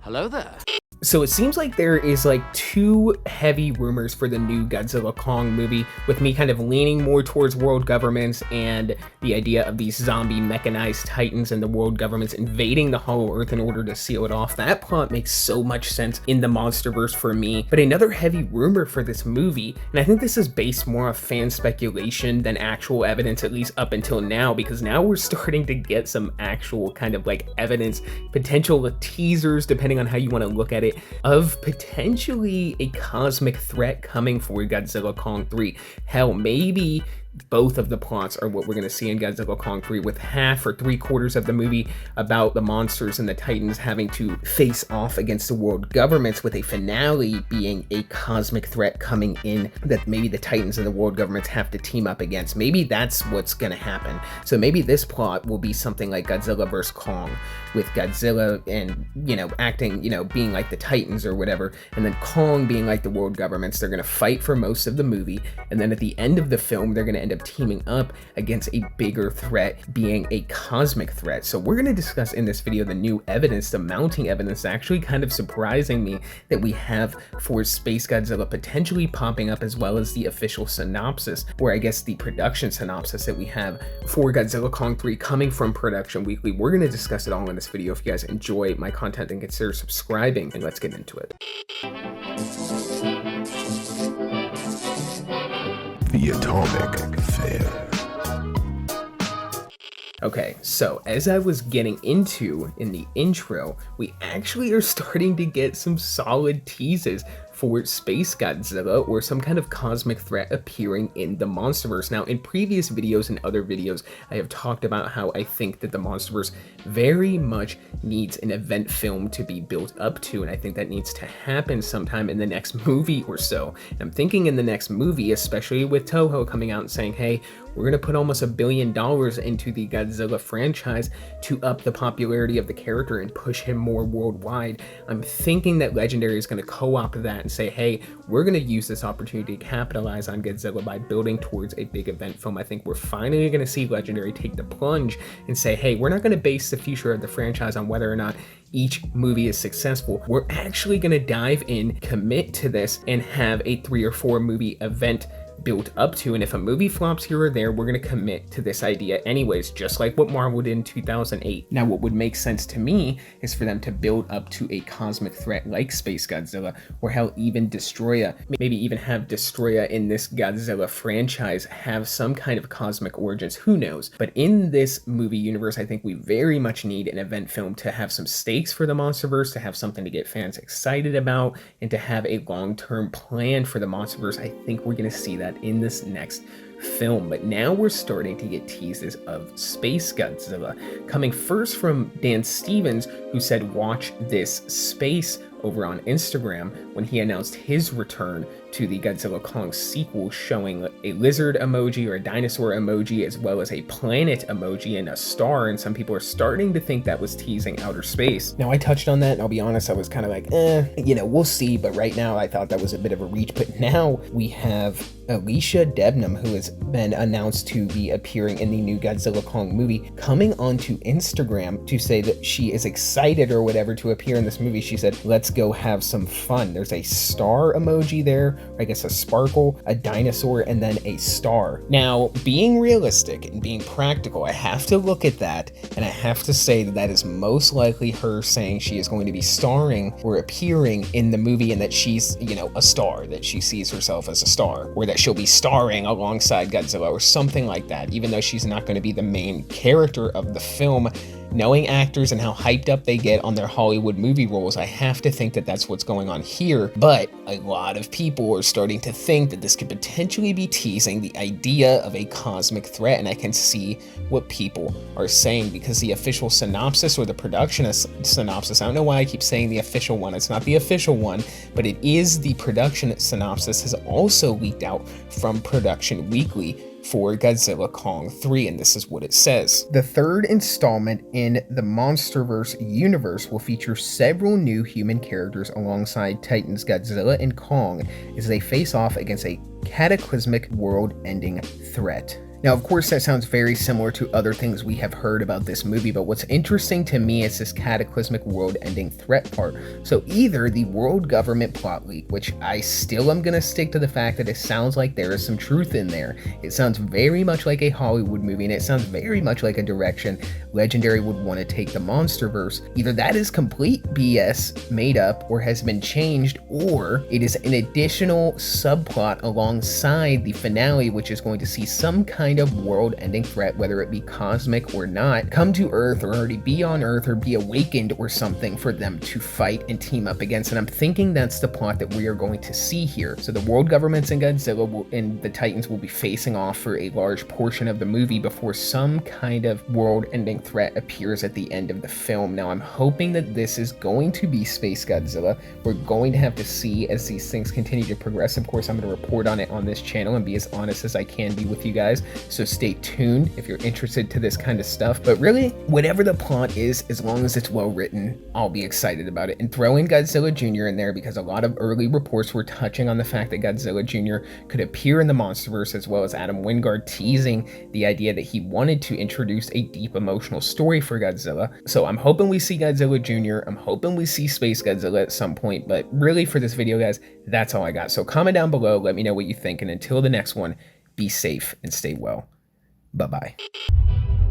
Hello there. So it seems like there is like two heavy rumors for the new Godzilla Kong movie, with me kind of leaning more towards world governments and the idea of these zombie mechanized titans and the world governments invading the Hollow Earth in order to seal it off. That plot makes so much sense in the MonsterVerse for me. But another heavy rumor for this movie, and I think this is based more off fan speculation than actual evidence, at least up until now, because now we're starting to get some actual kind of like evidence, potential teasers, depending on how you want to look at it, of potentially a cosmic threat coming for Godzilla Kong 3. Hell, maybe both of the plots are what we're going to see in Godzilla Kong 3, with half or three quarters of the movie about the monsters and the titans having to face off against the world governments, with a finale being a cosmic threat coming in that maybe the titans and the world governments have to team up against. Maybe that's what's going to happen. So maybe this plot will be something like Godzilla vs. Kong, with Godzilla and, acting, being like the titans or whatever, and then Kong being like the world governments. They're going to fight for most of the movie, and then at the end of the film, they're going to end up teaming up against a bigger threat, being a cosmic threat. So we're going to discuss in this video the new evidence, the mounting evidence, actually kind of surprising me, that we have for Space Godzilla potentially popping up, as well as the official synopsis, or I guess the production synopsis that we have for Godzilla Kong 3 coming from Production Weekly. We're going to discuss it all in this video. If you guys enjoy my content, then consider subscribing, and let's get into it. The Atomic Fair. Okay, so as I was getting into in the intro, we actually are starting to get some solid teases for Space Godzilla, or some kind of cosmic threat appearing in the MonsterVerse. Now, in previous videos and other videos, I have talked about how I think that the MonsterVerse very much needs an event film to be built up to, and I think that needs to happen sometime in the next movie or so. And I'm thinking in the next movie, especially with Toho coming out and saying, hey, we're going to put almost $1 billion into the Godzilla franchise to up the popularity of the character and push him more worldwide. I'm thinking that Legendary is going to co-opt that and say, hey, we're going to use this opportunity to capitalize on Godzilla by building towards a big event film. I think we're finally going to see Legendary take the plunge and say, hey, we're not going to base the future of the franchise on whether or not each movie is successful. We're actually going to dive in, commit to this, and have a 3 or 4 movie event built up to. And if a movie flops here or there, we're going to commit to this idea anyways, just like what Marvel did in 2008. Now, what would make sense to me is for them to build up to a cosmic threat like Space Godzilla, or hell, even Destroya. Maybe even have Destroya in this Godzilla franchise have some kind of cosmic origins, who knows. But in this movie universe, I think we very much need an event film to have some stakes for the MonsterVerse, to have something to get fans excited about, and to have a long-term plan for the MonsterVerse. I think we're going to see that in this next film. But now we're starting to get teases of Space Godzilla, coming first from Dan Stevens, who said watch this space over on Instagram when he announced his return to the Godzilla Kong sequel, showing a lizard emoji or a dinosaur emoji, as well as a planet emoji and a star, and some people are starting to think that was teasing outer space. Now, I touched on that, and I'll be honest, I was kind of like, we'll see, but right now I thought that was a bit of a reach. But now we have Alicia Debnam, who has been announced to be appearing in the new Godzilla Kong movie, coming onto Instagram to say that she is excited or whatever to appear in this movie. She said, let's go have some fun. There's a star emoji there, I guess a sparkle, a dinosaur, and then a star. Now, being realistic and being practical, I have to look at that, and I have to say that that is most likely her saying she is going to be starring or appearing in the movie, and that she's, a star, that she sees herself as a star, or that she'll be starring alongside Godzilla or something like that, even though she's not going to be the main character of the film. Knowing actors and how hyped up they get on their Hollywood movie roles, I have to think that that's what's going on here. But a lot of people are starting to think that this could potentially be teasing the idea of a cosmic threat, and I can see what people are saying, because the official synopsis, or the production synopsis, I don't know why I keep saying the official one, it's not the official one, but it is the production synopsis, has also leaked out from Production Weekly for Godzilla Kong 3, and this is what it says. The third installment in the MonsterVerse universe will feature several new human characters alongside Titans Godzilla and Kong as they face off against a cataclysmic world-ending threat. Now, of course, that sounds very similar to other things we have heard about this movie, but what's interesting to me is this cataclysmic world-ending threat part. So either the world government plot leak, which I still am gonna stick to the fact that it sounds like there is some truth in there. It sounds very much like a Hollywood movie, and it sounds very much like a direction Legendary would want to take the MonsterVerse. Either that is complete BS made up or has been changed, or it is an additional subplot alongside the finale, which is going to see some kind of world-ending threat, whether it be cosmic or not, come to Earth or already be on Earth or be awakened or something for them to fight and team up against. And I'm thinking that's the plot that we are going to see here. So the world governments and Godzilla and the Titans will be facing off for a large portion of the movie before some kind of world-ending threat appears at the end of the film. Now, I'm hoping that this is going to be Space Godzilla. We're going to have to see as these things continue to progress. Of course, I'm going to report on it on this channel and be as honest as I can be with you guys. So stay tuned if you're interested to this kind of stuff. But really, whatever the plot is, as long as it's well written, I'll be excited about it. And throw in Godzilla Jr. in there, because a lot of early reports were touching on the fact that Godzilla Jr. could appear in the MonsterVerse, as well as Adam Wingard teasing the idea that he wanted to introduce a deep emotional story for Godzilla. So I'm hoping we see Godzilla Jr. I'm hoping we see Space Godzilla at some point. But really, for this video, guys, that's all I got. So comment down below, let me know what you think. And until the next one, be safe and stay well. Bye-bye.